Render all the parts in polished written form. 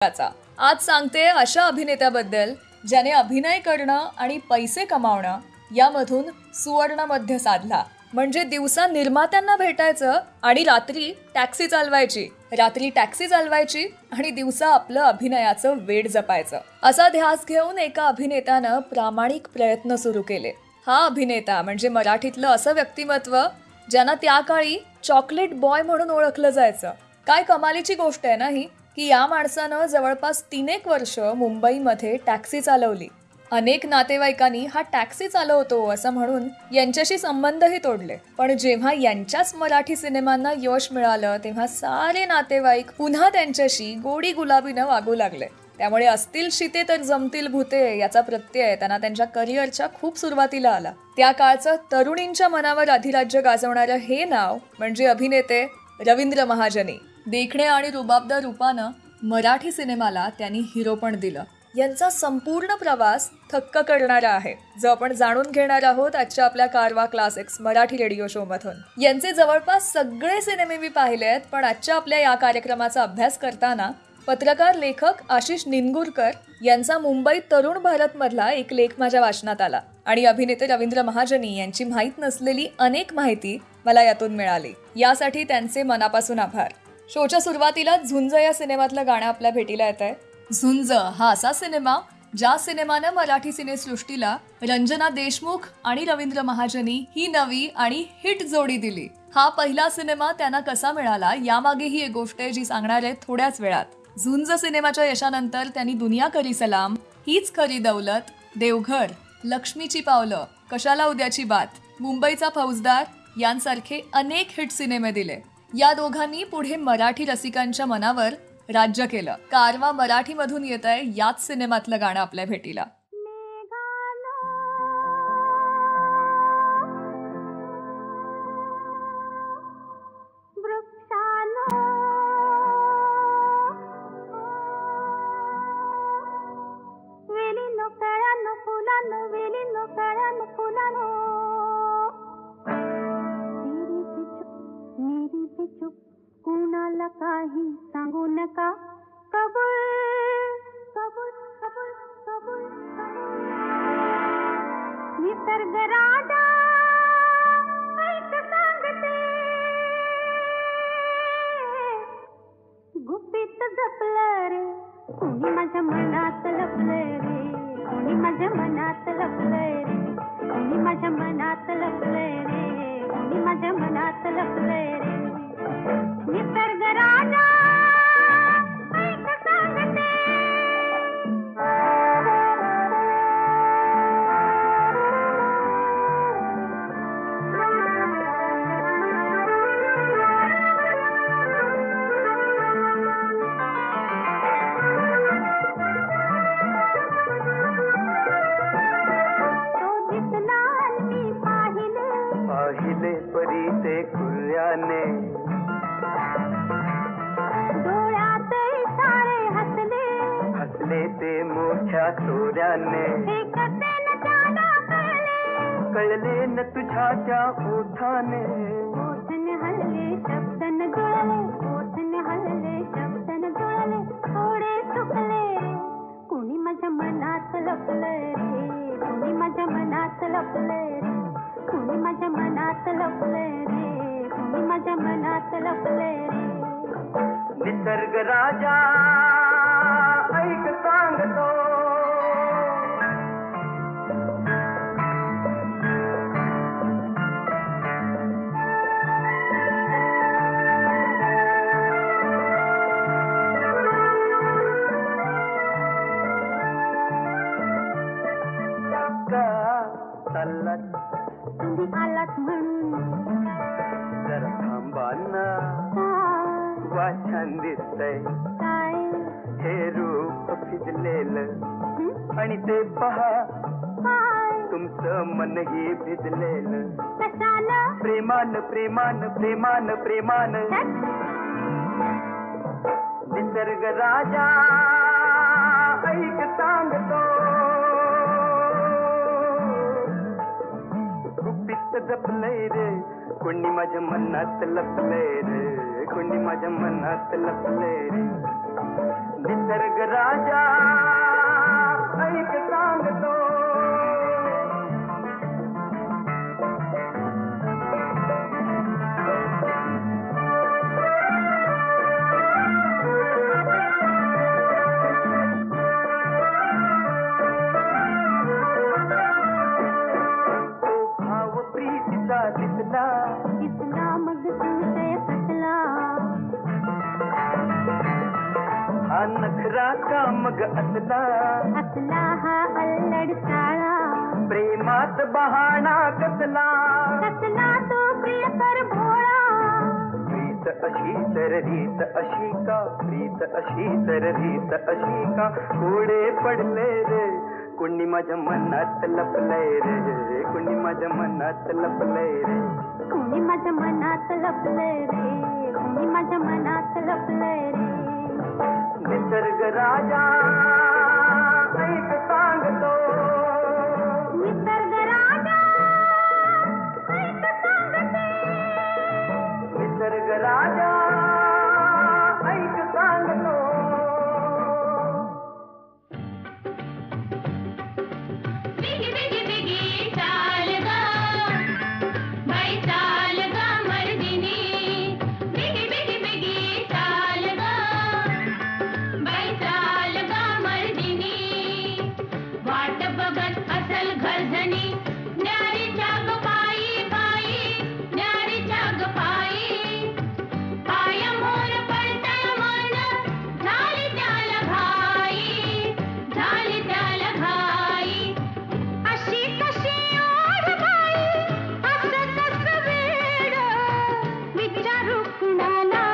आज सांगते अशा अभिनेत्याबद्दल ज्याने अभिनय करणं आणि पैसे कमावणं यामधून सुवर्ण मध्य साधला. म्हणजे दिवसा निर्मात्यांना भेटायचं आणि रात्री टॅक्सी चालवायची आणि दिवसा आपलं अभिनयाचं वेड जपायचं. असा ध्यास घेऊन एका अभिनेत्यानं प्रामाणिक प्रयत्न सुरू केले. हा अभिनेता म्हणजे मराठीतलं असं व्यक्तिमत्व ज्यांना त्या काळी चॉकलेट बॉय म्हणून ओळखलं जायचं. काय कमालीची गोष्ट आहे ना ही, की या माणसानं जवळपास 3 वर्ष मुंबईमध्ये टॅक्सी चालवली. अनेक नातेवाईकांनी हा टॅक्सी चालवतो असं म्हणून यांच्याशी संबंधही तोडले. पण जेव्हा यांच्याच मराठी सिनेमांना यश मिळालं तेव्हा सारे नातेवाईक पुन्हा त्यांच्याशी गोडी गुलाबीनं वागू लागले. त्यामुळे असतील शिते तर जमतील भूते याचा प्रत्यय त्यांना त्यांच्या करिअरच्या खूप सुरुवातीला आला. त्या काळचं तरुणींच्या मनावर अधिराज्य गाजवणारं हे नाव म्हणजे अभिनेते रवींद्र महाजनी. देखणे आणि रुबाबदार रूपानं मराठी सिनेमाला त्यांनी हिरोपण दिलं. यांचा संपूर्ण प्रवास थक्क करणारा आहे, जो आपण जाणून घेणार आहोत आजच्या आपल्या कारवा क्लासिक्स मराठी रेडिओ शो मधून. यांचे जवळपास सगळे सिनेमे मी पाहिलेत, पण आजच्या आपल्या या कार्यक्रमाचा अभ्यास करताना पत्रकार लेखक आशिष निनगुरकर यांचा मुंबई तरुण भारत मधला एक लेख माझ्या वाचनात आला आणि अभिनेते रवींद्र महाजनी यांची माहीत नसलेली अनेक माहिती मला यातून मिळाली. यासाठी त्यांचे मनापासून आभार. शोच्या सुरुवातीला झुंज या सिनेमातलं गाणं आपल्या भेटीला येत आहे. झुंज हा असा सिनेमा ज्या सिनेमानं मराठी सिनेसृष्टीला रंजना देशमुख आणि रवींद्र महाजनी ही नवी आणि हिट जोडी दिली. हा पहिला सिनेमा त्यांना कसा मिळाला यामागे ही एक गोष्ट आहे जी सांगणार आहे थोड्याच वेळात. झुंज सिनेमाच्या यशानंतर त्यांनी दुनिया करी सलाम, हीच खरी दौलत, देवघर, लक्ष्मीची पावलं, कशाला उद्याची बात, मुंबईचा फौजदार यांसारखे अनेक हिट सिनेमे दिले. या दोघांनी पुढे मराठी रसिकांच्या मनावर राज्य केलं. कारवा मराठीमधून येत आहे याच सिनेमातलं गाणं आपल्या भेटीला. कुणाला काही सांगू नका, कबूल कबूल कबूल कबूल. निसर्ग राजा ऐक सांगते, गुपित जपलं रे कोणी माझ्या मनात लपलंय रे, कोणी माझ्या मनात लपलंय रे, कोणी माझ्या मनात लपलंय रे, कोणी माझ्या मनात लपलंय रे. निसर्ग राजा ऐक सांगते. तो दिसला मी पाहिले परी ते कुर्याने, ते मोठ्या चोऱ्याने, कळले न तुझ्या त्या ओठाने, ओठने हल्ले शब्दन जुळले, ओठने हल्ले शब्दन जुळले, थोडे चुकले कोणी माझ्या मनात लपलंय रे, कोणी माझ्या मनात लपलंय रे, कोणी माझ्या मनात लपलंय रे, कोणी माझ्या मनात लपलंय रे. निसर्ग राजा ऐक सांगतो. तुम्ही आलात म्हणून जरा थांबा ना, वा छान दिसतंय हे रूप भिजलेलं आणि ते पहा तुमचं मनही भिजलेलं, प्रेमान प्रेमान प्रेमान प्रेमान. निसर्ग राजा ऐक सांगतो, गुपित जपलंय रे कोणी माझ्या मनात लपलंय रे, कोणी माझ्या मनात लपलंय रे. निसर्ग राजा ऐक सांगतो. दिसला दिसला मग संशय कसला. हा नखरा का मग असला असला हा अल्लड साळा. प्रेमात बहाणा कसला कसला तो प्रियकर भोळा. रीत अशी तर रीत अशी का रीत अशी तर रीत अशी का कोडे पडले रे कुणी माझ्या मनात लपलंय रे कुणी माझ्या मनात लपलंय रे. कुणी माझ्या मनात लपलंय रे कुणी माझ्या मनात लपलंय रे. निसर्ग राजा ऐक सांगतो. निसर्ग राजा ऐक सांगते. निसर्ग राजा ऐक सांगतो. बिगी बिगी बिगी चाल ग बाई चाल ग मर्दिनी. बिगी बिगी बिगी चाल ग बाई चाल ग मर्दिनी. वाट बघत असल घरधनी न्यारीच्या ग पायी पायी न्यारीच्या ग पायी. पाय मोर पडतय मन झाली त्याला घाई झाली त्याला घाई. अशी कशी ओढ बाई असं कसं वेड विचारू कुणाला.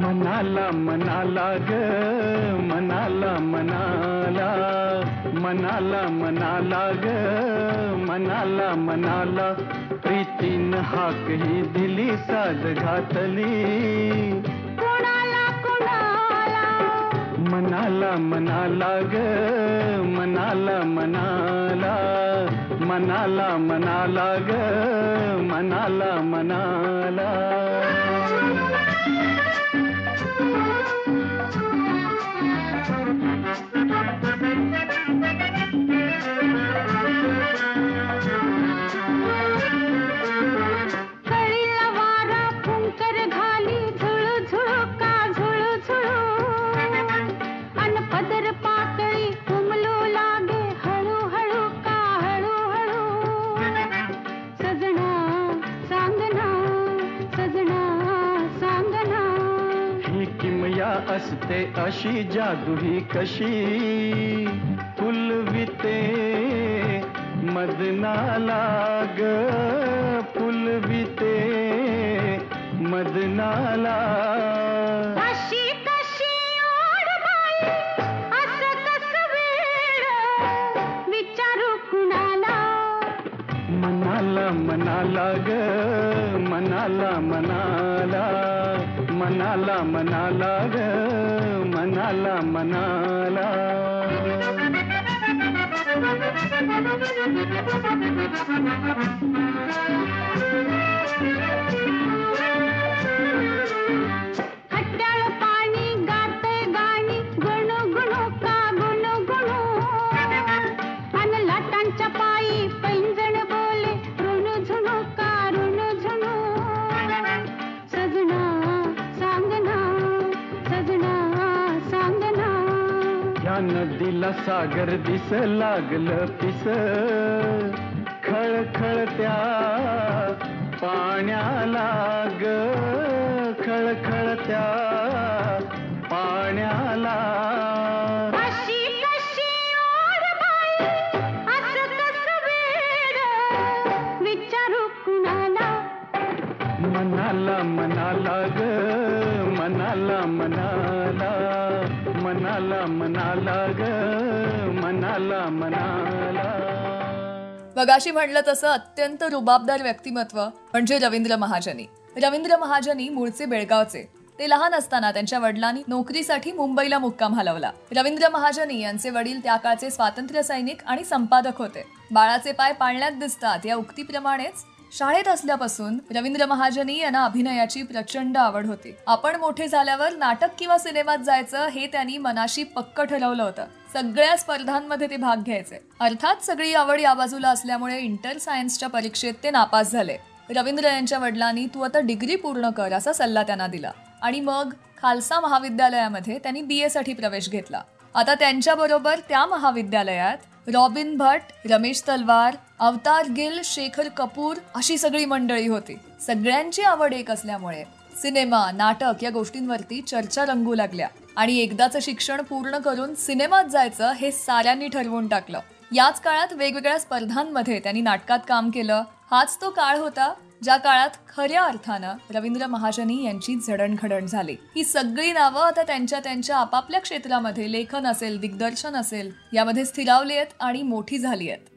मनाला मनाला ग मनाला मनाला मनाला मनाला ग मनाला मनाला. प्रीतीन हाक ही दिली साज घातली कुणाला कुणाला. मनाला मनाला ग मनाला मनाला मनाला मनाला ग मनाला मनाला. कळीला वारा फुंकर घाली झुळू झुळू का झुळू झुळू. अन पदर पातळी उमलू लागे हळू हळू का हळू हळू. सजना सांगना सजना सांगना. ही किमया असते अशी जादू ही कशी फुलविते मदनाला ग फुलविते मदनाला. अशी कशी ओढ बाई असं कसं वेड विचारू कुणाला. मनाला मनाला ग मनाला मनाला मनाला मनाला ग मनाला मनाला. खट्याळ पाणी गाते गाणी गुणू गुणू का गुणू गुणू. अन लाटांच्या पायी पैंजण बोले ऋणू झुणू का ऋणू झुणू. सजना सांगना सजना सांगना. या नदीला सागर दिस लागलं पिस खळखळत्या पाण्याला ग खळखळत्या पाण्याला. अशी कशी ओढ बाई असं कसं वेड विचारू कुणाला. मनाला मनाला ग मनाला मनाला मनाला मनाला ग मनाला मनाला. मगाशी म्हणलं तसं अत्यंत रुबाबदार व्यक्तिमत्व म्हणजे रवींद्र महाजनी. रवींद्र महाजनी मूळचे बेळगावचे. ते लहान असताना त्यांच्या वडिलांनी नोकरीसाठी मुंबईला मुक्काम हलवला. रवींद्र महाजनी यांचे वडील त्या काळचे स्वातंत्र्य सैनिक आणि संपादक होते. बाळाचे पाय पाळण्यात दिसतात या उक्तीप्रमाणेच शाळेत असल्यापासून रवींद्र महाजनी यांना अभिनयाची प्रचंड आवड होती. आपण मोठे झाल्यावर नाटक किंवा सिनेमात जायचं हे त्यांनी मनाशी पक्क ठरवलं होतं. सगळ्या स्पर्धांमध्ये ते भाग घ्यायचे. अर्थात सगळी आवड या बाजूला असल्यामुळे इंटर सायन्सच्या परीक्षेत ते नापास झाले. रवींद्र यांच्या वडिलांनी तू आता डिग्री पूर्ण कर असा सल्ला त्यांना दिला आणि मग खालसा महाविद्यालयामध्ये त्यांनी BA साठी प्रवेश घेतला. आता त्यांच्याबरोबर त्या महाविद्यालयात रॉबिन भट, रमेश तलवार, अवतार गिल, शेखर कपूर अशी सगळी मंडळी होती. सगळ्यांची आवड एक असल्यामुळे सिनेमा, नाटक या गोष्टींवरती चर्चा रंगू लागल्या आणि एकदाचं शिक्षण पूर्ण करून सिनेमात जायचं हे साऱ्यांनी ठरवून टाकलं. याच काळात वेगवेगळ्या स्पर्धांमध्ये त्यांनी नाटकात काम केलं. हाच तो काळ होता ज्या काळात खऱ्या अर्थानं रवींद्र महाजनी यांची जडणघडण झाली. ही सगळी नावं आता त्यांच्या आपापल्या क्षेत्रामध्ये लेखन असेल, दिग्दर्शन असेल यामध्ये स्थिरावली आहेत आणि मोठी झाली आहेत.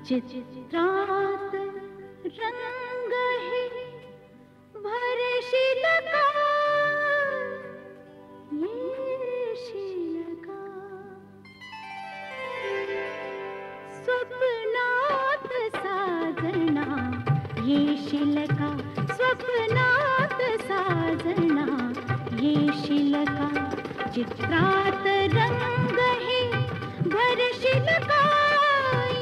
चित्रात रंग है भरशील का येशील का स्वप्नात साजना येशील का स्वप्नात साजना येशील का चित्रात रंग है भरशील का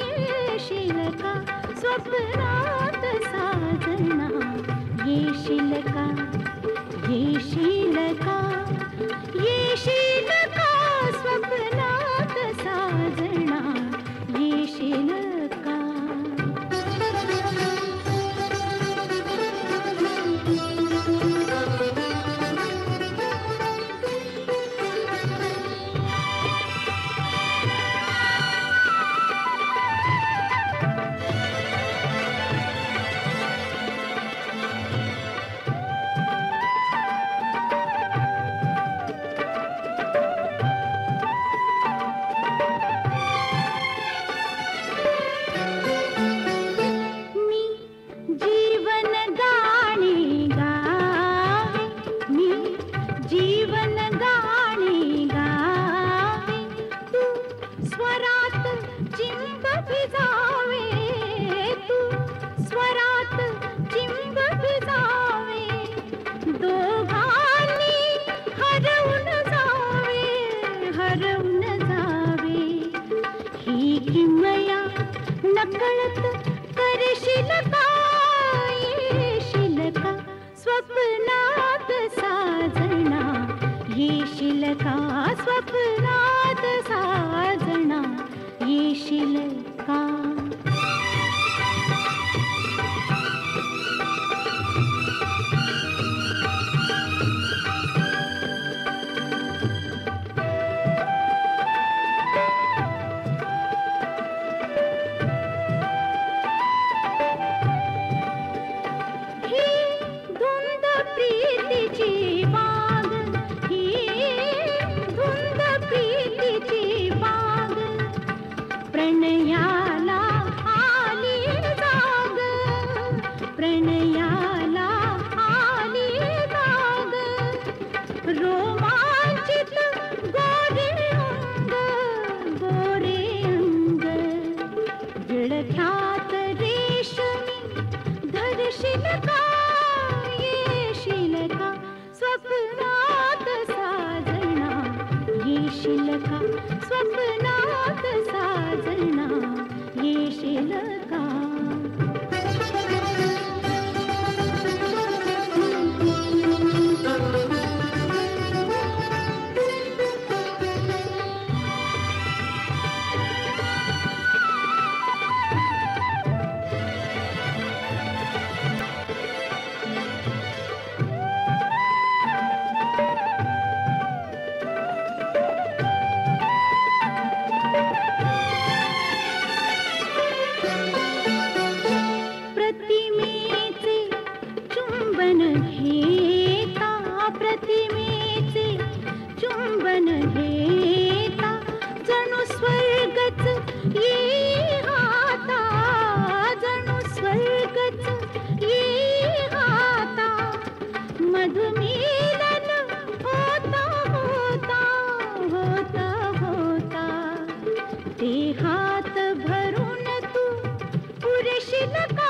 येशील का स्वप्नात साजना येशील का येशील का येशील का स्वप्नात साजना येशील का नकळत करशील का येशील का स्वप्नात साजना येशील का स्वप्नात साजना येशील का स्वप्नात साजना येशील का येशील का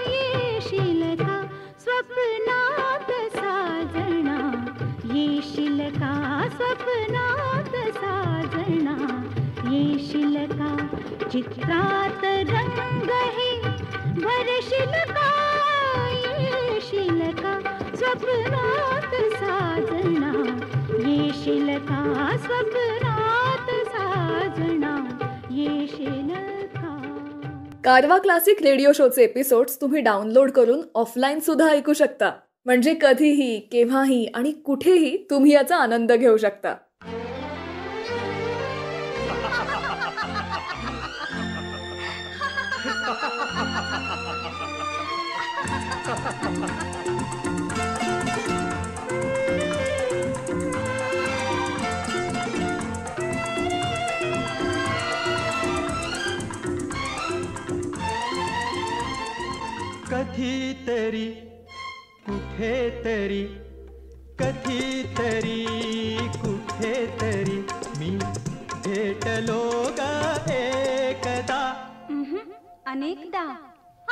येशील का स्वप्नात साजना येशील का स्वप्नात साजना येशील का चित्रात रंग हे भरशील का येशील का स्वप्नात साजना येशील का स्वप्नात साजना येशील का. कारवा क्लासिक रेडिओ शोचे एपिसोड्स तुम्ही डाउनलोड करून ऑफलाईन सुद्धा ऐकू शकता. म्हणजे कधीही, केव्हाही आणि कुठेही तुम्ही याचा आनंद घेऊ शकता. कधीतरी कुठेतरी कधीतरी कुठेतरी मी भेटलो ग एकदा. अनेकदा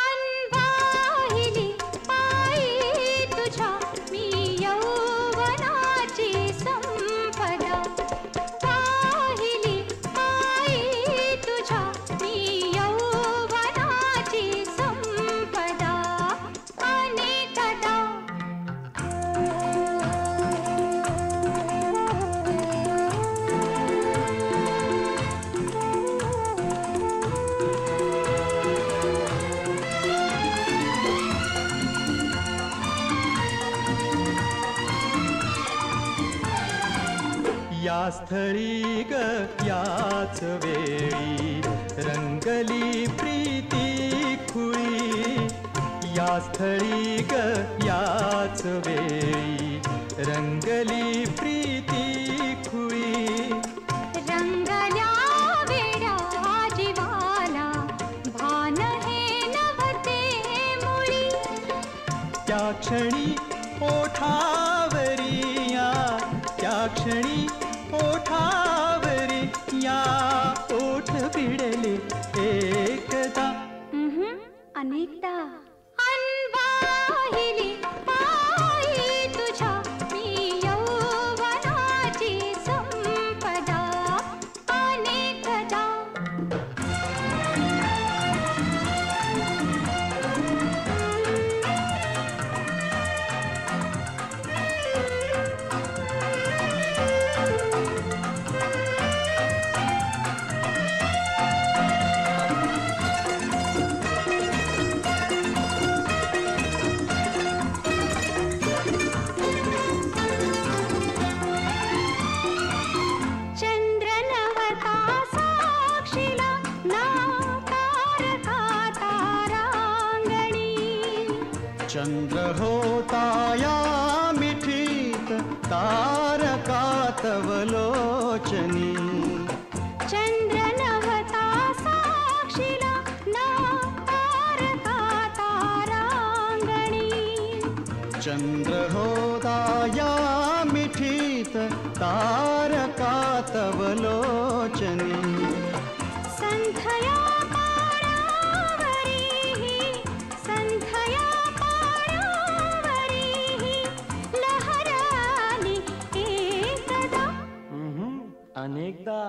अनवाहिली पायी तुझ्या मी यौवनाची संपदा वाहिली पायी तुझ्या मी यौवनाची संपदा अनेकदा. या स्थळी ग याच वेळी रंगली प्रीती खुळी. या स्थळी ग याच वेळी रंगली प्रीती खुळी. रंगल्या वेड्या जीवाला भान हे नव्हते मुळी. त्या क्षणी ओठावरी या त्या क्षणी ओठावरी या ओठ भिडले एकदा. अनेकदा अनवाहिली पायी तुझ्या मी यौवनाची संपदा अनेकदा. चंद्रनवता साक्षीला ना तारका तारांगणी. चंद्र होता या मिठीत तारकात वलोचनी. चंद्रनवता साक्षीला ना तारका तारांगणी. चंद्र होता या मिठीत तारकात वलोचनी. संथया पारावरी संथया पारावरी लहराली एकदा. अनेकदा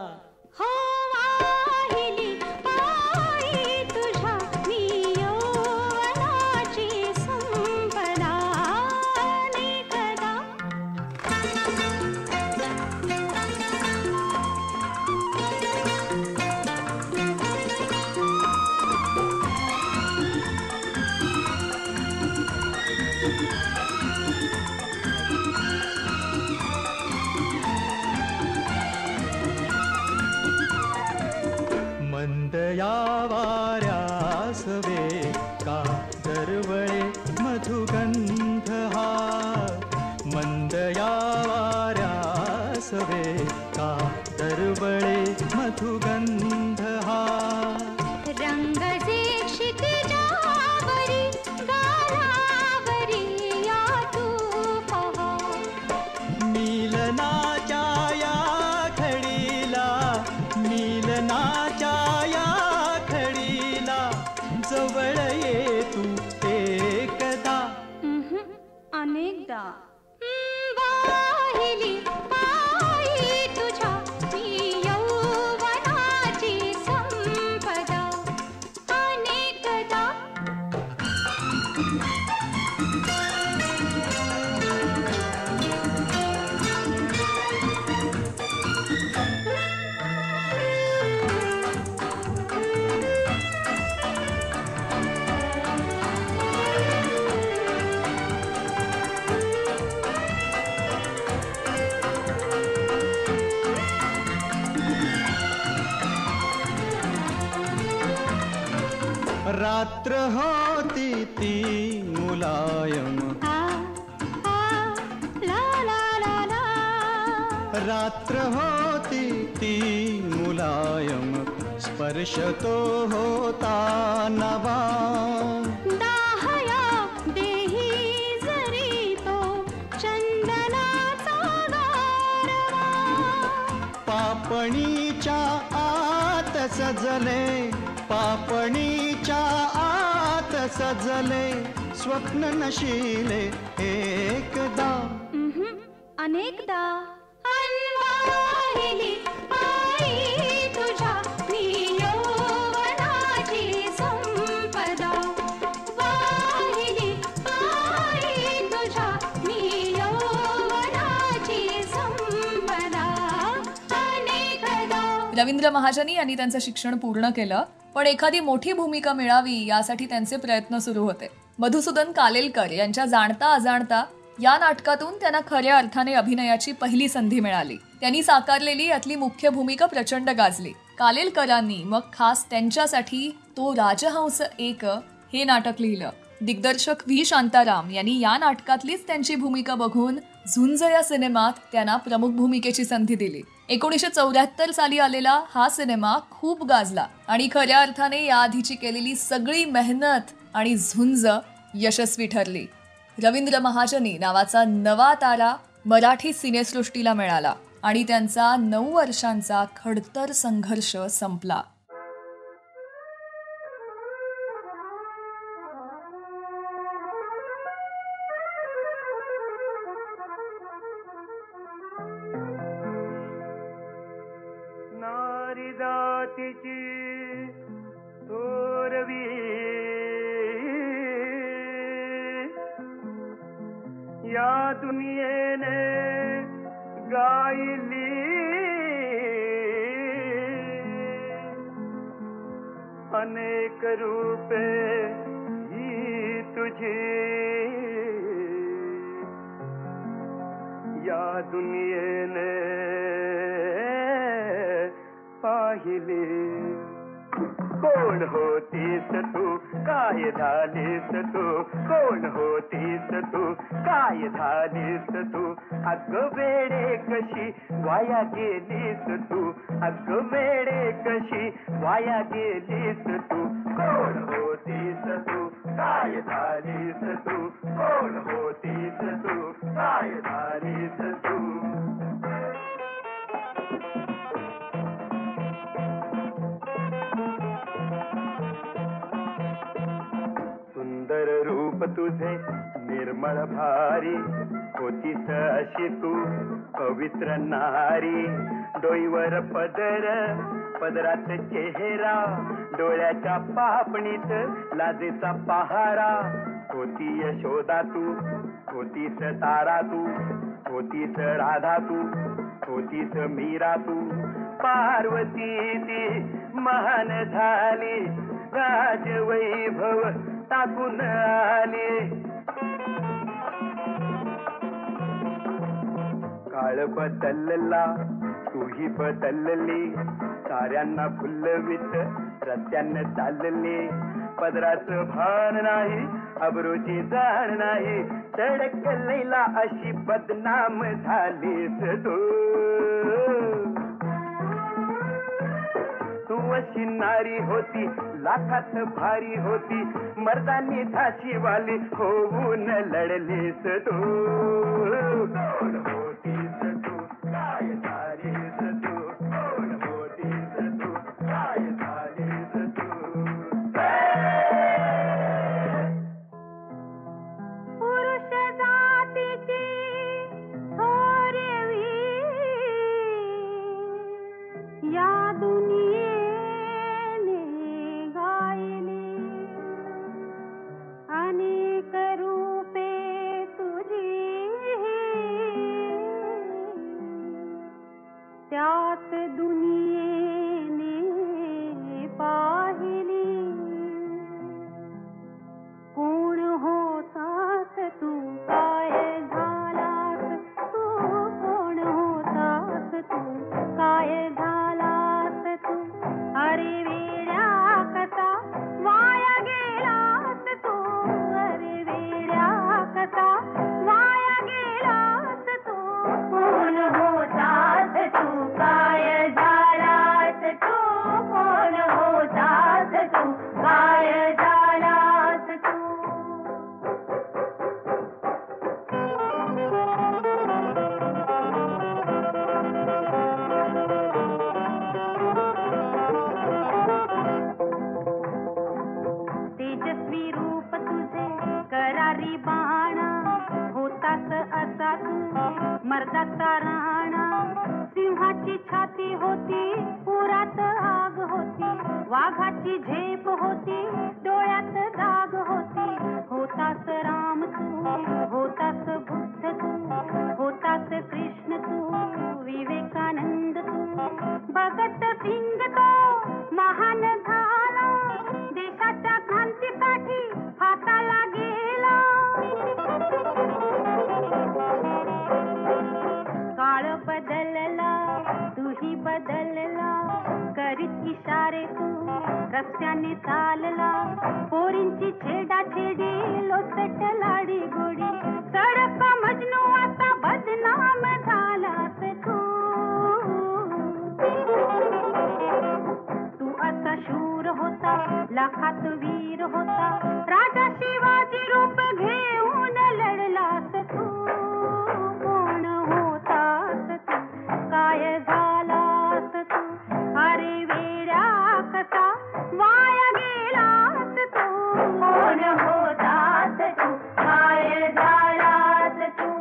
हो वाहिली पायी तुझ्या मी यौवनाची संपदा अनेकदा. मंद या वाऱ्यास वे का दरवळे मधुगंध हा. मंद या वाऱ्यास वे का दरवळे मधुगंध हा. रंग जे क्षितिजावरी गालावरी या तू पहा. मिलनाच्या या घडीला मिलनाच्या या घडीला जवळ ये तू एकदा अनेकदा वाहिली पायी तुझ्या मी यौवनाची संपदा अनेकदा रात्र होती ती मुलायम ला ला ला ला रात्र होती ती मुलायम स्पर्श तो होता नवा दाहया देही जरी तो चंदनाचा गारवा पापणीच्या आत सजले पापणीच्या आत सजले स्वप्न नशिले एकदा अनेकदा अनवाहिली पायी तुझ्या मी यौवनाची संपदा वाहिली पायी तुझ्या मी यौवनाची संपदा अनेकदा. रवींद्र महाजनी यांनी त्यांचं शिक्षण पूर्ण केलं, पण एखादी मोठी भूमिका मिळावी यासाठी त्यांचे प्रयत्न सुरू होते. मधुसूदन कालेलकर यांच्या जाणता अजाणता या नाटकातून त्यांना खऱ्या अर्थाने अभिनयाची पहिली संधी मिळाली. त्यांनी साकारलेली यातली मुख्य भूमिका प्रचंड गाजली. कालेलकरांनी मग खास त्यांच्यासाठी तो राजहंस एक हे नाटक लिहिलं. दिग्दर्शक व्ही शांताराम यांनी या नाटकातलीच त्यांची भूमिका बघून झुंज या सिनेमात त्यांना प्रमुख भूमिकेची संधी दिली. 1974 साली आलेला हा सिनेमा खूप गाजला आणि खऱ्या अर्थाने याआधीची केलेली सगळी मेहनत आणि झुंज यशस्वी ठरली. रवींद्र महाजनी नावाचा नवा तारा मराठी सिनेसृष्टीला मिळाला आणि त्यांचा 9 वर्षांचा खडतर संघर्ष संपला. नारी जातीची थोरवी या दुनियेने गायली अनेक रूपे ही तुझी या दुनियेने पाहिली. कोण होतीस तू काय झालीस तू कोण होतीस तू काय झालीस तू अग वेडे कशी वाया गेलीस तू अग वेडे कशी वाया गेलीस तू कोण होतीस तू काय झालीस तू कोण होतीस तू काय झालीस तू. सुंदर रूप तुझे निर्मळ भारी होतीस अशी तू पवित्र नारी. डोईवर पदर पदरात चेहरा डोळ्याच्या पापणीत लाजेचा पहारा. होती यशोदा तू होतीस तारा तू होतीस राधा तू होतीस मीरा तू. पार्वती ती महान झाली राजवैभव टाकून आली. काळ बदलला तूही बदलली साऱ्यांना फुलवीत रस्त्यानं चालली. पदराचं भान नाही अब्रूची जाण नाही तडक लैला अशी बदनाम झालीस तू. तू अशी नारी होती लाखात भारी होती मर्दानी झाशी वाली होऊन लढलीस तू. कोण होतीस तू काय झालीस तू कोण होतीस तू काय झालीस तू. जंगलाचा राणा. सिंहाची छाती होती, पुरात आग होती. वाघाची झेप होती, डोळ्यात दाग होती. होतास राम तू, होतास बुद्ध तू, होतास कृष्ण तू, विवेकानंद तू. भगत सिंग तो महान झाला, देशाच्या क्रांतीसाठी हाताला गेला. काळ बदलला, तूही बदलला, करीत इशारे तू रस्त्याने चालला. पोरींची छेडाछेडी, लोचट लाडी गोडी, सडक मजनू आता बदनाम झालास तू. तू असा शूर होता, लाखात वीर होता, राजा शिवाजी रूप घेऊन लढलास तू. कोण होतास तू, काय झालास तू, अरे वेड्या कसा वाया गेलास तू. कोण होतास तू, काय झालास तू.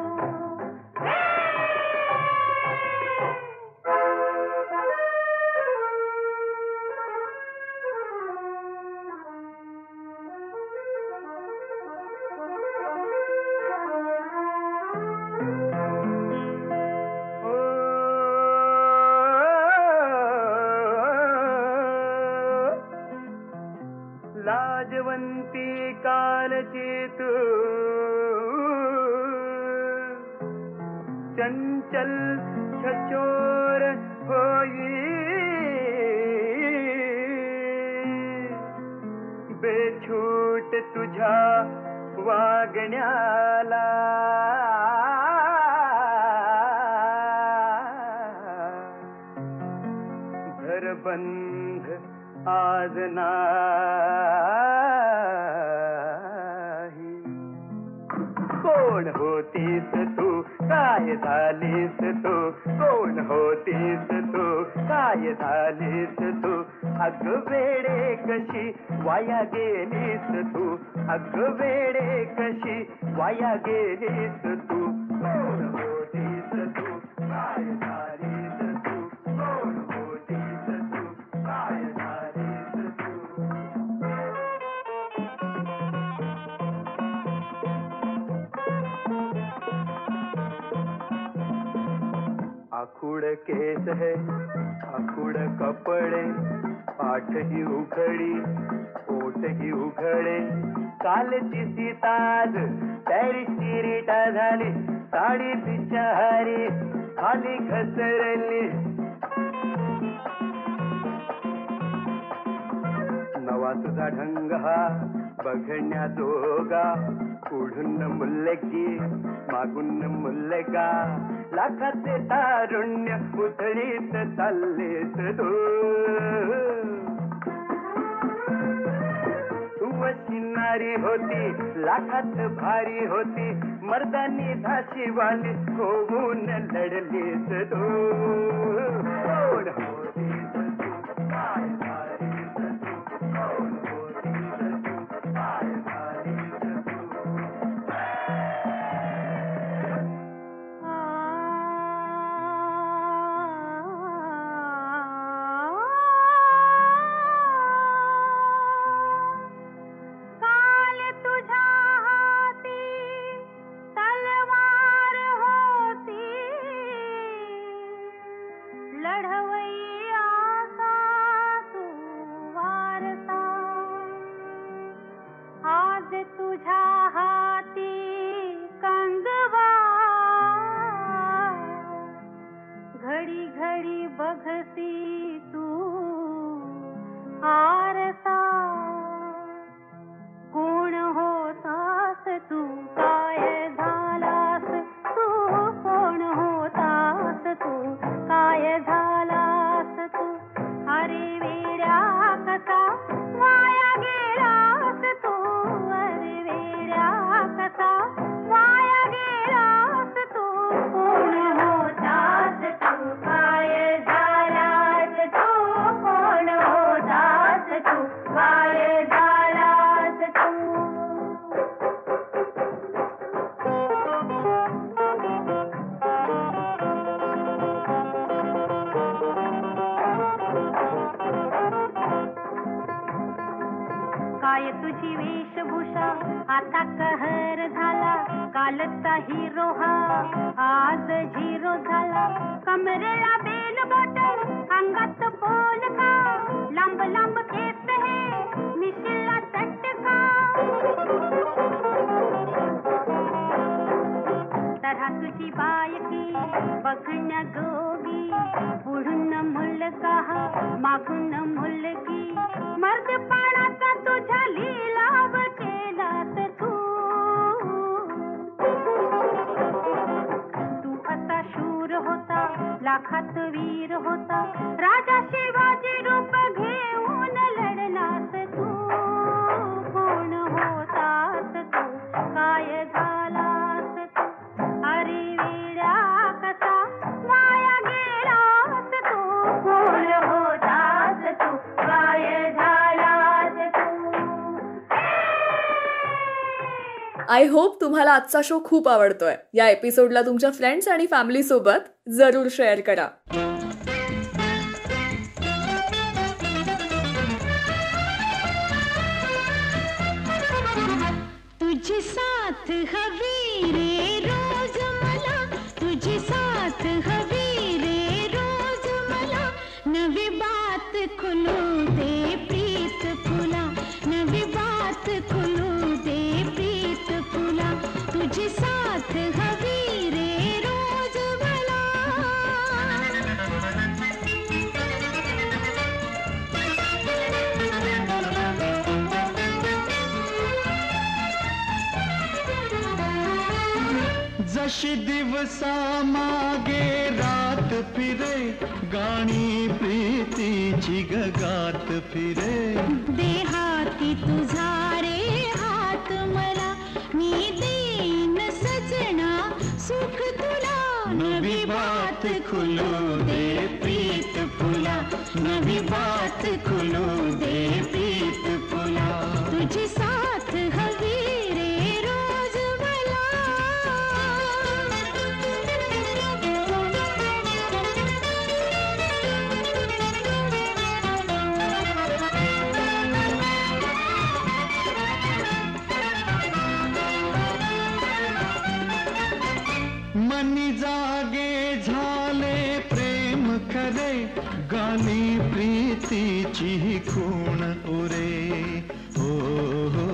लाजवंती कालची तू, चंचल छचोर होई. बेछूट तुझ्या वागण्याला घरबंध आज नाही. कोण होतीस तू, काय झालीस तू, कोण होतीस तू, काय झालीस तू. अग वेडे कशी वाया गेलीस तू, अग वेडे कशी वाया गेलीस तू. कोण होतीस तू, काय झालीस तू, कोण होतीस तू, काय झालीस तू. आखुड केस है, आखुड कपडे, पाठ ही उघडी, ओठ ही उघडे. कालची सीताज तॅरीची रिटा झाली, साडी बिचारी खाली घसरली. नवा तुझा ढंग हा बघण्याजोगा, पुढून मुलगी मागून मुलगा. लाखाचे तारुण्य उधळीत चाललेस तू. तू अशी नारी होती, लाखात भारी होती, मर्दानी धाशीवाली होऊन लढलीस तू. कोण होतीस तू, काय झालीस तू, कोण होतीस तू, काय झालीस तू. बघसी तू आरसा. कोण होतास तू, काय झालास तू, कोण होतास तू, काय झालास तू. अरे वेड्या कसा वाया गेलास तू, अरे वेड्या कसा वाया गेलास तू. कोण होतास तू, काय झालास तू, कोण होतास तू, काय काय तुझी वेशभूषा आता कहर झाला, कालचा हिरो हा आज झिरो झाला. कमरेला बेल बॉटल, अंगात पोलका, लांब लांब केस हे मिशिला चटका. तरहा तुझी बायकी बघण्याजोगी, पुढून मुलगा मागून मुलगी, मर्दपणाचा तुझ्या लिलाव केलास तू. तू असा शूर होता, लाखात वीर होता, राजा शिवाजी रूप घेऊन लढलास तू. कोण होतास तू, काय झालास तू, अरे वेड्या कसा वाया गेलास तू. कोण होतास तू, काय झालास तू. आय होप तुम्हाला आजचा शो खूप आवडतोय. या एपिसोडला तुमच्या फ्रेंड्स आणि फॅमिली सोबत जरूर शेअर करा. तुझी साथ हवी रे रोज मला, तुझी साथ हवी रे रोज मला. नवी बात खुलू दे प्रीत फुला, नवी बात खुलू दे प्रीत फुला. तुझी साथ हवी रे रोज मला. जशी दिवसा मागे रात फिरे, गाणी प्रीतीची गगात फिरे. देहाती तुझा रे हात मला, मी देईन सजना सुख तुला. नवी बात खुलू दे प्रीत फुला, नवी बात खुलू दे प्रीत फुला. तुझी साथ हवी रे रोज मला. मनी जागे झाले प्रेम खरे, गाणी प्रीतीची खूण उरे. हो हो हो.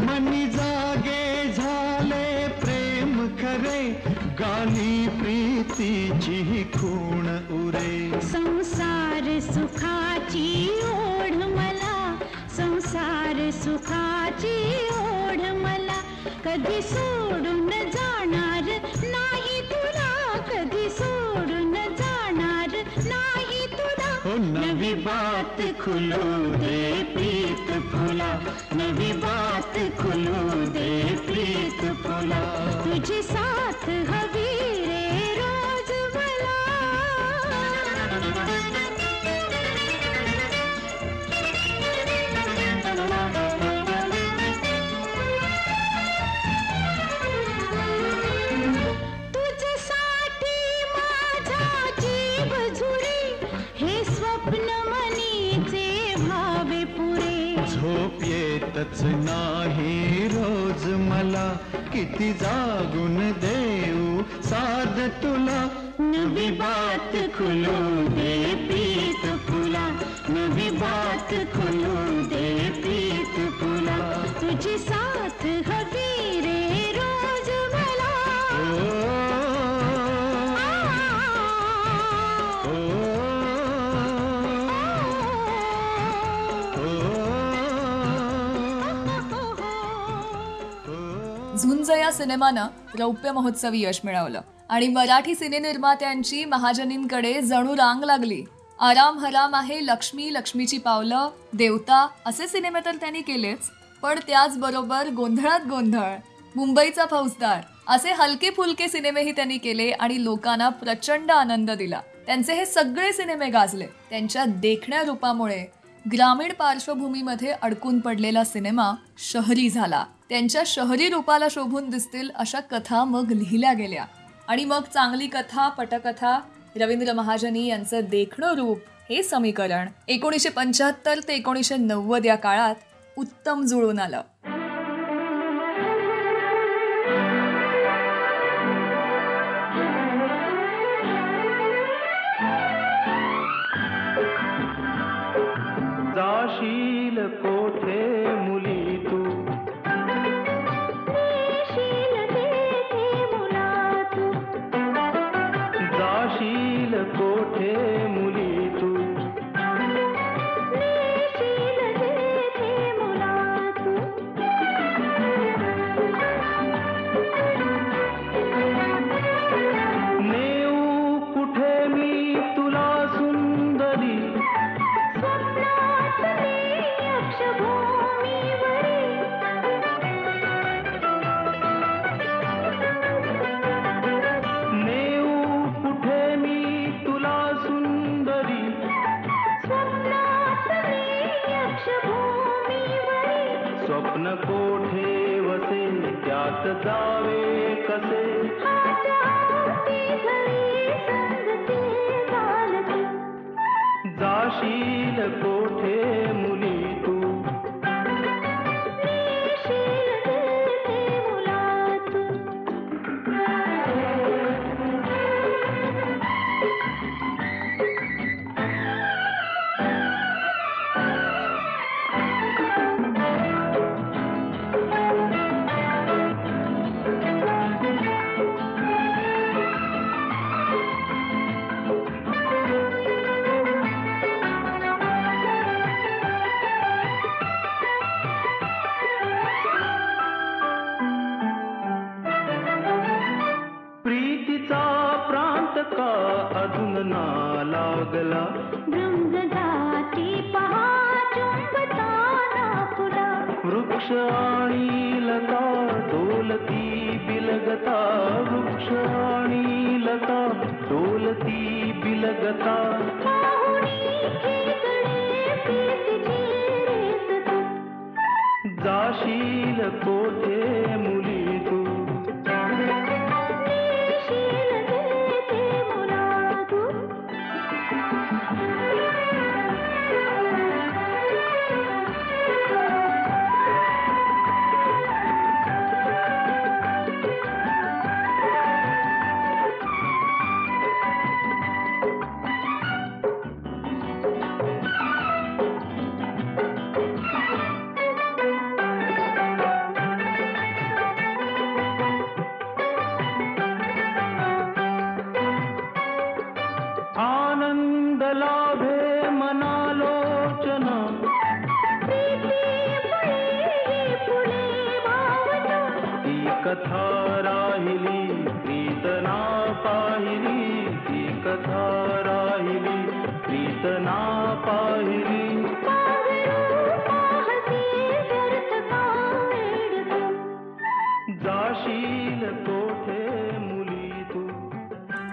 मनी जागे झाले प्रेम खरे, गाणी प्रीतीची खूण उरे. संसार सुखाची ओढ मला, संसार सुखाची ओढ मला. कधी सोडून जाणार नाही तुला, कधी सोडून जाणार नाही तुला. हो नवी बात खुलू दे प्रीत फुला, नवी बात खुलू दे प्रीत फुला. तुझी साथ हवी रे रोज मला. तुझ्यासाठी माझा जीव झुरी, हे स्वप्न मनीचे भावे पुरे. झोप येतच नाही रोज मला, किती जागून देऊ साध तुला. नवी बात खुलू दे प्रीत फुला, नवी बात खुलू दे प्रीत फुला. तुझी साथ हवी रे रोज मला. झुंज या सिनेमानं रौप्य महोत्सवी यश मिळवलं आणि मराठी सिनेनिर्मात्यांची महाजनींकडे जणू रांग लागली. आराम हराम आहे, लक्ष्मी, लक्ष्मीची पावलं, देवता असे सिनेमे तर त्यांनी केलेच, पण त्याचबरोबर गोंधळात गोंधळ, मुंबईचा फौजदार असे हलके फुलके सिनेमेही त्यांनी केले आणि लोकांना प्रचंड आनंद दिला. त्यांचे हे सगळे सिनेमे गाजले. त्यांच्या देखण्या रूपामुळे ग्रामीण पार्श्वभूमीमध्ये अडकून पडलेला सिनेमा शहरी झाला. त्यांच्या शहरी रूपाला शोभून दिसतील अशा कथा मग लिहिल्या गेल्या आणि मग चांगली कथा, पटकथा रवींद्र महाजनी यांचं देखणं रूप हे समीकरण 1975 ते 1990 या काळात उत्तम जुळून आलं. जाशील कोठे मुली तू, नेशील तेथे मुला तू, जाशील कोठे मुली तू, नेशील तेथे मुला तू. नेऊ कुठे मी तुला सुंदरी, स्वप्नात मी अक्षभूमीवरी, नेऊ कुठे मी तुला सुंदरी, स्वप्नात मी अक्षभूमीवरी. स्वप्न कोठे वसे त्यात जावे कसे, हाच्या अवती घरी संगती चालती, जाशील कोठे मुली तू, नेशील तेथे मुला तू. प्रीतीचा प्रांत का अजून ना लागला, भृंग जाती पहा चुंबताना फुला, वृक्ष आणि लता डोलती बिलगता, वृक्ष आणि लता डोलती बिलगता, पाहुणी खेकडे प्रीतीची रेत तू, जाशील कोठे मुली तू, नेशील तेथे मुला तू. आनंद लाभे मनालोचना, प्रीती फुले फुले भावना, ती कथा राहिली प्रीत ना पाहिली, ती कथा राहिली प्रीत ना पाहिली, पाहरू पाहसी व्यर्थ का वेड तू. जाशील कोठे मुली तू.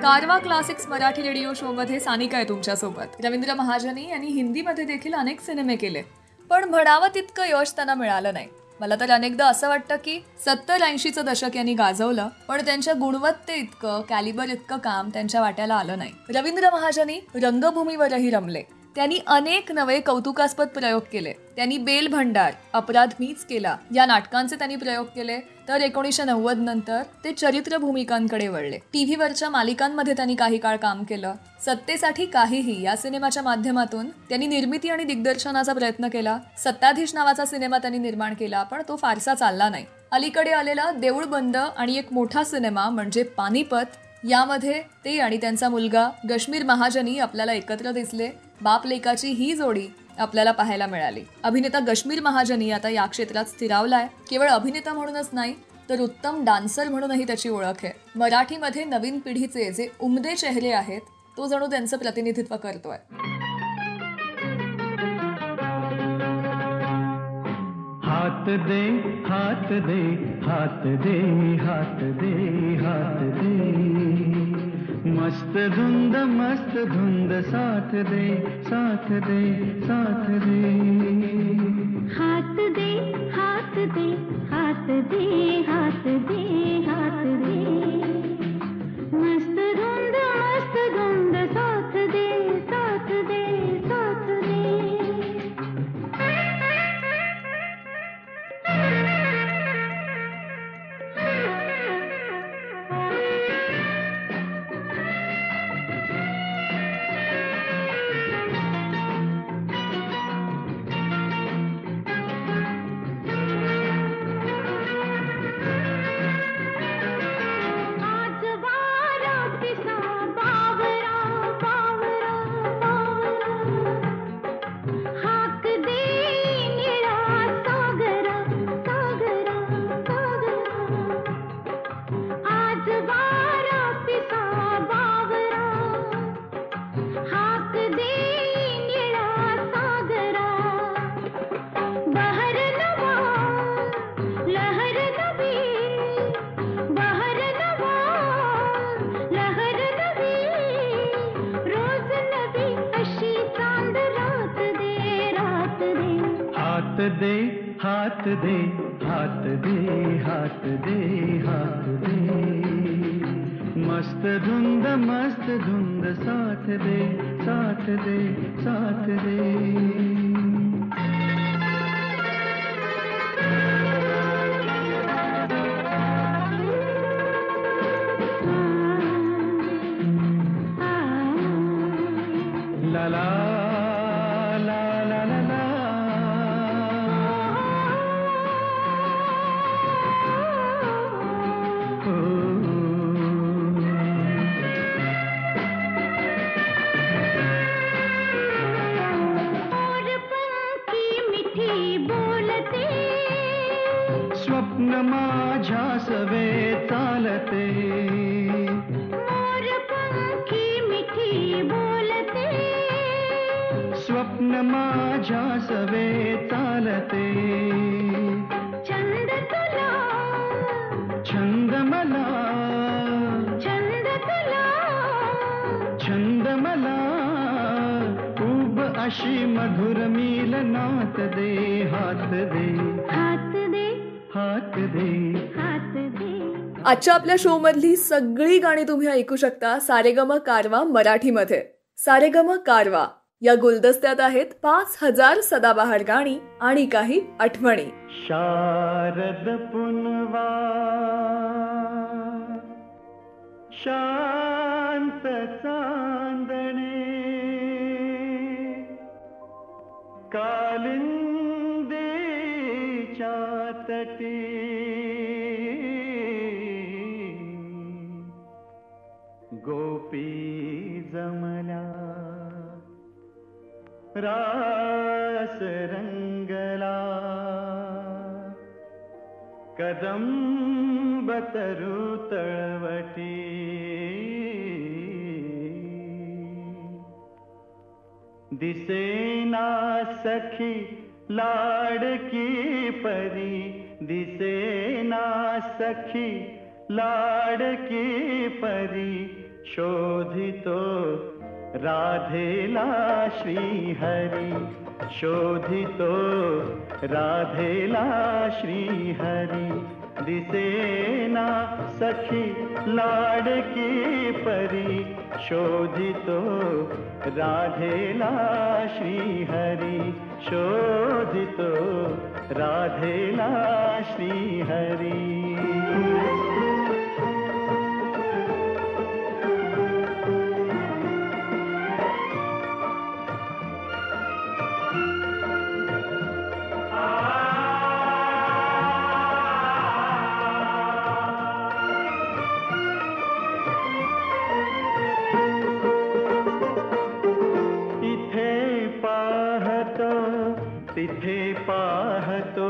कारवा क्लासिक्स मराठी रेडिओ शो मध्ये सानिका आहे तुमच्यासोबत. रवींद्र महाजनी यांनी हिंदीमध्ये देखील अनेक सिनेमे केले, पण म्हणावं तितकं यश त्यांना मिळालं नाही. मला तर अनेकदा असं वाटतं की 70-80चं दशक यांनी गाजवलं, पण त्यांच्या गुणवत्ते इतकं कॅलिबर इतकं काम त्यांच्या वाट्याला आलं नाही. रवींद्र महाजनी रंगभूमीवरही रमले. त्यांनी अनेक नवे कौतुकास्पद प्रयोग केले. त्यांनी बेल भंडार, अपराध मीच केला या नाटकांचे त्यांनी प्रयोग केले. तर 1990 नंतर ते चरित्र भूमिकांकडे वळले. टीव्हीवरच्या मालिकांमध्ये त्यांनी काही काळ काम केलं. सत्तेसाठी काहीही या सिनेमाच्या माध्यमातून त्यांनी निर्मिती आणि दिग्दर्शनाचा प्रयत्न केला. सत्ताधीश नावाचा सिनेमा त्यांनी निर्माण केला, पण तो फारसा चालला नाही. अलीकडे आलेला देऊळ बंद आणि एक मोठा सिनेमा म्हणजे पानिपत, यामध्ये ते आणि त्यांचा मुलगा गश्मीर महाजनी आपल्याला एकत्र दिसले. बाप लेकाची ही जोडी आपल्याला पाहायला मिळाली. अभिनेता गश्मीर महाजनी आता या क्षेत्रात स्थिरावलाय. केवळ अभिनेता म्हणूनच नाही तर उत्तम डान्सर म्हणूनही त्याची ओळख आहे. मराठीमध्ये नवीन पिढीचे जे उमदे चेहरे आहेत तो जणू त्यांचं प्रतिनिधित्व करतोय. हाथ दे हाथ दे हाथ दे हाथ दे हाथ दे, मस्त धुंद साथ दे साथ दे साथ दे. हाथ दे हाथ दे हाथ दे हाथ दे हाथ दे, मस्त धुंद हाथ दे हाथ दे हाथ दे हाथ दे हाथ दे मस्त धुंद साथ दे साथ दे साथ दे ला ला ला ला ला ला स्वप्न माझ्या सवे चालते मोरपंखी मिठी बोलते स्वप्न माझ्या सवे चालते छंद तुला छंद मला छंद तुला छंद मला उब अशी मधुर मिलनात दे हात दे हात दे हात दे हात दे. आजच्या आपल्या शो मधली सगळी गाणी तुम्ही ऐकू शकता सारेगम कारवा मराठीमध्ये. सारेगम कारवा या गुलदस्त्यात आहेत 5000 सदाबहार गाणी आणि काही आठवणी. शारद पुनवा शांत चांदणे कालिंदीच्या तटी गोपी जमल्या रास रंगला कदंब तरु तळवटी दिसेना सखी लाडकी परी दिसेना सखी लाडकी परी शोधितो राधेला श्रीहरी शोधितो राधेला श्रीहरी दिसेना सखी लाडकी परी शोधितो राधेला श्रीहरी शोधितो राधेला श्रीहरी. तिथे पाहतो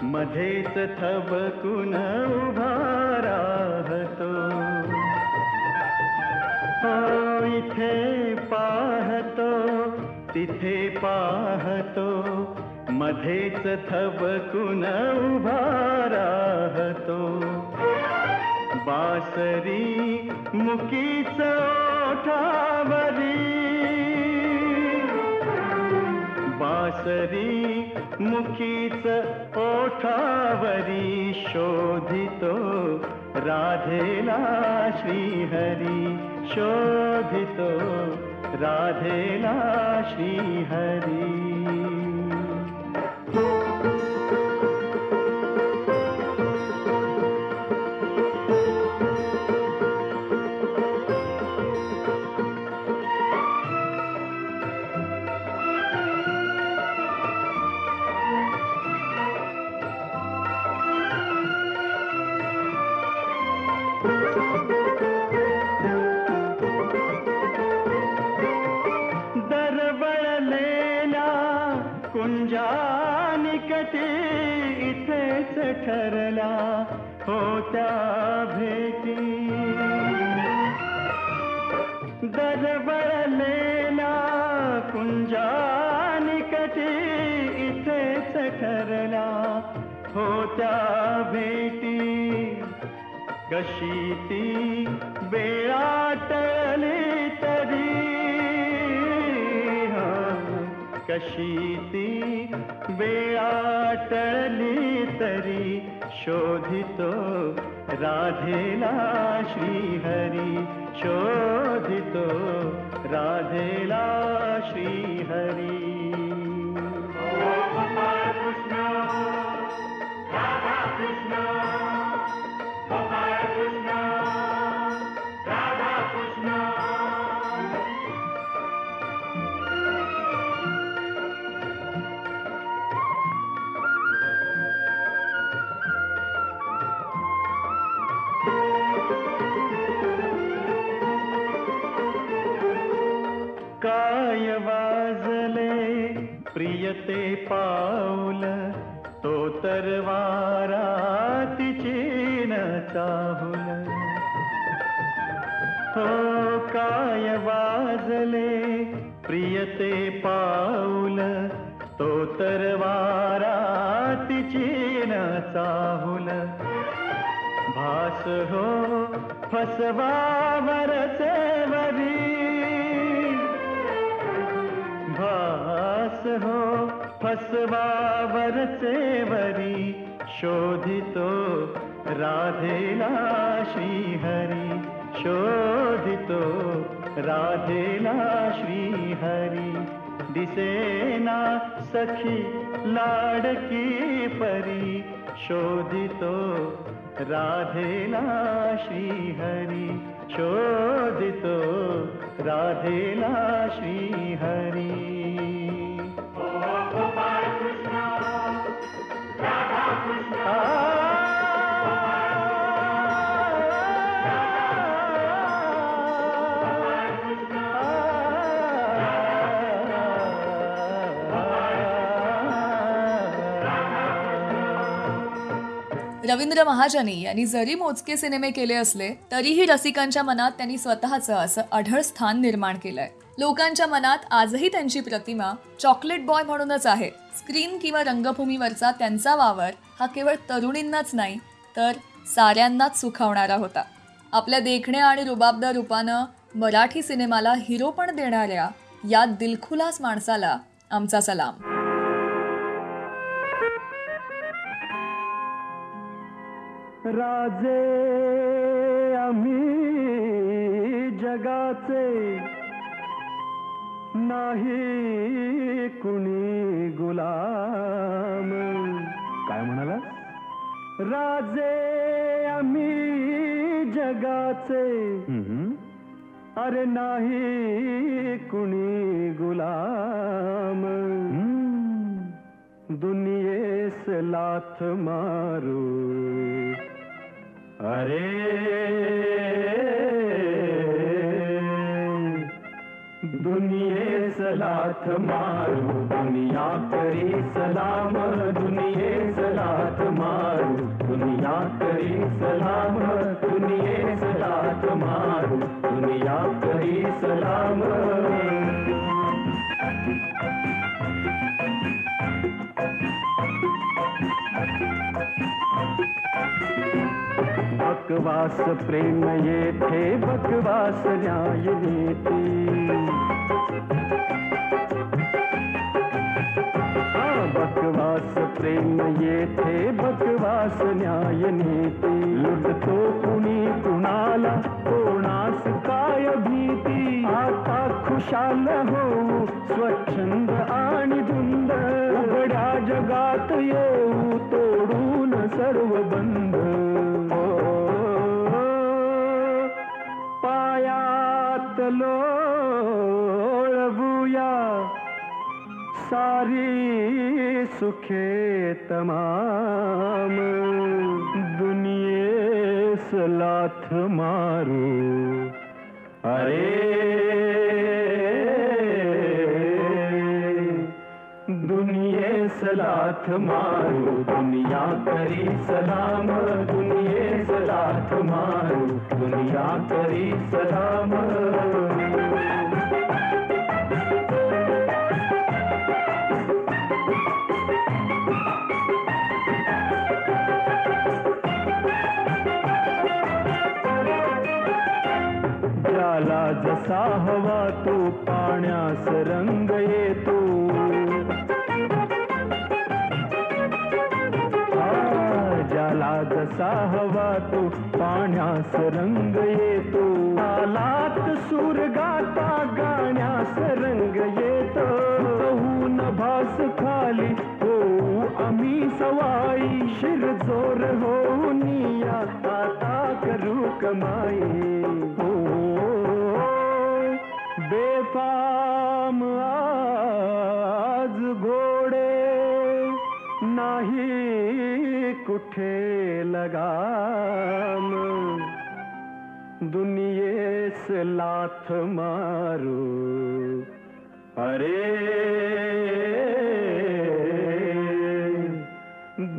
मध्येच थबकून उभा राहतो हो इथे पाहतो तिथे पाहतो मध्येच थबकून उभा राहतो बासरी मुकीच ओठावरी बासरी मुखीच ओठावरी शोधितो राधेला श्रीहरी शोधितो राधेला श्रीहरी. दरवळलेल्या कुंजानिकटी इथेच ठरल्या होत्या भेटी दरवळलेल्या कुंजानिकटी इथेच ठरल्या होत्या भेटी कशी ती वेळा टळली तरी कशी ती वेळा टळली तरी शोधितो राधेला श्रीहरी, शोधितो राधेला श्रीहरी. काय वाजले प्रियते पाऊल, तो तर वारातीची न चाहुल. हो काय वाजले प्रियते पाऊल, तो तर वारातीची न चाहुल. भास हो फसवावरचे वरी, भास हो फसवावरचे वरी. शोधितो राधेला श्रीहरी, शोधितो राधेला श्रीहरी. दिसेना सखी लाडकी परी, शोधितो राधेला श्रीहरी, शोधितो राधेला श्रीहरी. रवींद्र महाजनी यांनी जरी मोजके सिनेमे केले असले तरीही रसिकांच्या मनात त्यांनी स्वतःचं असं अढळ स्थान निर्माण केलंय. लोकांच्या मनात आजही त्यांची प्रतिमा चॉकलेट बॉय म्हणूनच आहे. स्क्रीन किंवा रंगभूमीवरचा त्यांचा वावर हा केवळ तरुणींनाच नाही तर साऱ्यांनाच सुखावणारा होता. आपल्या देखण्या आणि रुबाबदार रूपानं मराठी सिनेमाला हिरोपण देणाऱ्या या दिलखुलास माणसाला आमचा सलाम. राजे आम्ही जगाचे, नाही कुणी गुलाम. काय म्हणाला? राजे आम्ही जगाचे, अरे नाही कुणी गुलाम. दुनियेस लाथ मारू, अरे दुनियेस लाथ मारू. दुनिया करी सलाम, दुनियेस लाथ मारू. दुनिया करी सलाम, दुनियेस लाथ मारू. दुनिया करी सलाम. बकवास प्रेम येथे, बकवास न्याय नीती. बकवास प्रेम येथे, बकवास न्याय नीती. लुटतो कुणी कुणाला, कोणास काय भीती. आता खुशाल होऊ स्वच्छंद आणि धुंद, उघड्या जगात येऊ तोडून सर्व बंध. पायात लोळवूया सारी सुखे तमाम. दुनियेस लाथ मारू, अरे दुनियेस लाथ मारू. दुनिया करी सलाम, दुनियेस लाथ मारू. दुनिया करी सलाम. ज्याला जसा हवा तो पाण्यास रंग येतो. गाण्यास रंग येतो, तालात सूर गाता गाण्यास रंग येतो. होऊन भास खाली होऊ आम्ही सवाई, शिरजोर होऊन या आता करू कमाई. हो बेफाम आज घोडे, नाही कुठे लगाम. दुनियेस लाथ मारू अरे,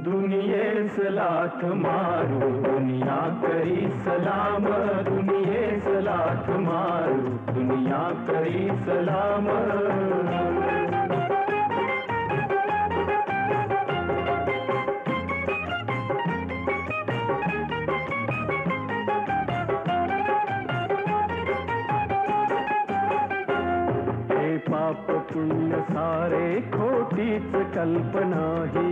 दुनियेस लाथ मारू, दुनिया करी सलाम. दुनियेस लाथ मारू, दुनिया करी सलाम. पाप पुण्य सारे खोटीच कल्पना ही,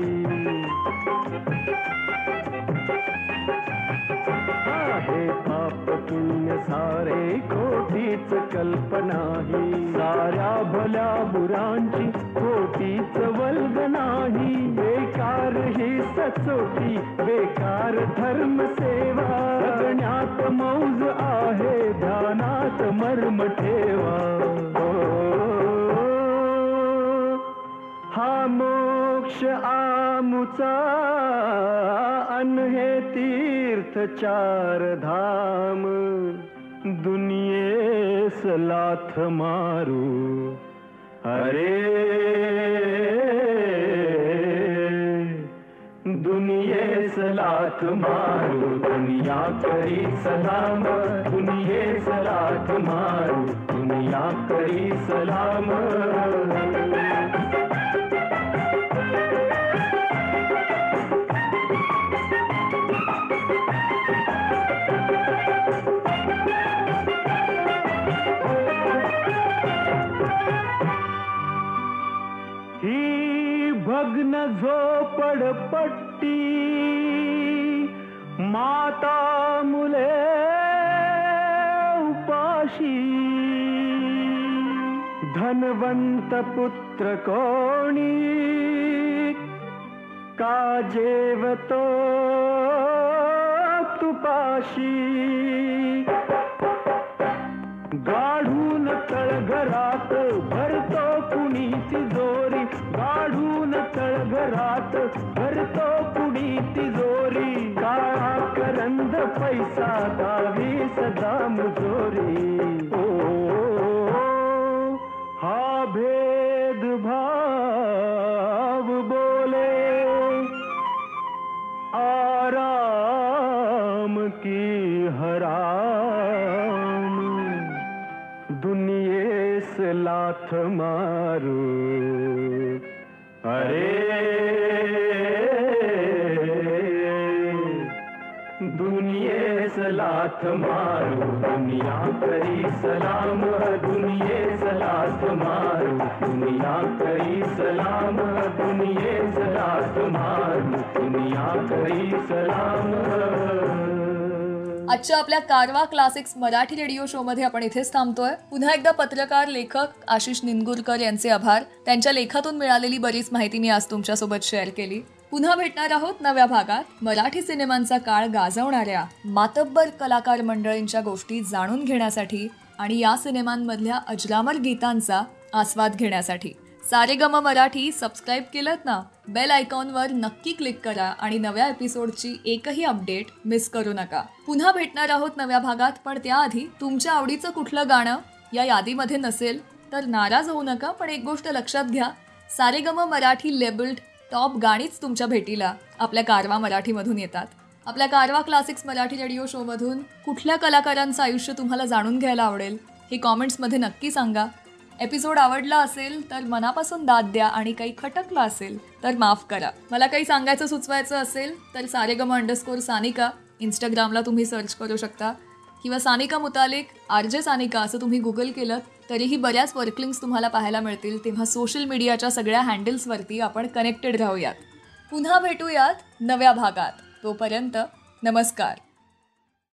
हे पाप पुण्य सारे खोटीच कल्पना ही. साऱ्या भल्या बुरांची खोटीच वल्ग नाही. बेकार ही सचोटी, बेकार धर्म सेवा. जगण्यात मौज आहे, ध्यानात मर्म ठेवा. हा मोक्ष आमुचा अन हे तीर्थ चार धाम. दुनियेस लाथ मारू अरे, दुनियेस लाथ मारू, दुनिया करी सलाम. दुनियेस लाथ मारू, दुनिया करी सलाम. ही भग्न झोपडपट्टी, माता मुले उपाशी. धनवंत पुत्र कोणी का जेवतो तुपाशी. गाढून तळघरात भरतो कुणी तिजोरी. गाढून तळघरात भरतो कुणी तिजोरी. काळा करंद पैसा दावी सदा मुजोरी. हा भेदभाव बोले आराम की हराम. दुनियेस लाथ मारू अरे, दुनियेस लाथ मारू, दुनिया करी सलाम. दुनियेस लाथ मारू, दुनिया करी सलाम. दुनियेस लाथ मारू, दुनिया करी सलाम. आजच्या आपल्या कारवा क्लासिक्स मराठी रेडिओ शो मध्ये आपण इथेच थांबतोय. पुन्हा एकदा पत्रकार लेखक आशिष निनगुरकर यांचे आभार. त्यांच्या लेखातून मिळालेली बरीच माहिती मी आज तुमच्यासोबत शेअर केली. पुन्हा भेटणार आहोत नव्या भागात मराठी सिनेमांचा काळ गाजवणाऱ्या मातब्बर कलाकार मंडळींच्या गोष्टी जाणून घेण्यासाठी आणि या सिनेमांमधल्या अजरामर गीतांचा आस्वाद घेण्यासाठी. सारेगम मराठी सबस्क्राईब केलंत ना? बेल आयकॉनवर नक्की क्लिक करा आणि नव्या एपिसोडची एकही अपडेट मिस करू नका. पुन्हा भेटणार आहोत नव्या भागात, पण त्याआधी तुमच्या आवडीचं कुठलं गाणं या यादीमध्ये नसेल तर नाराज होऊ नका. पण एक गोष्ट लक्षात घ्या, सारेगम मराठी लेबल्ड टॉप गाणीच तुमच्या भेटीला आपल्या कारवा मराठीमधून येतात. आपल्या कारवा क्लासिक्स मराठी रेडिओ शोमधून कुठल्या कलाकारांचं आयुष्य तुम्हाला जाणून घ्यायला आवडेल हे कॉमेंट्समध्ये नक्की सांगा. एपिसोड आवडला असेल तर मनापासून दाद द्या आणि काही खटकलं असेल तर माफ करा. मला काही सांगायचं सुचवायचं असेल तर सारेगम_सानिका इंस्टाग्रामला तुम्ही सर्च करू शकता किंवा सानिका मुतालिक RJ सानिका असं तुम्ही गुगल केलं तरीही बऱ्याच वर्कलिंग्स तुम्हाला पाहायला मिळतील. तेव्हा सोशल मीडियाच्या सगळ्या हँडल्सवरती आपण कनेक्टेड राहूयात. पुन्हा भेटूयात नव्या भागात. तोपर्यंत नमस्कार.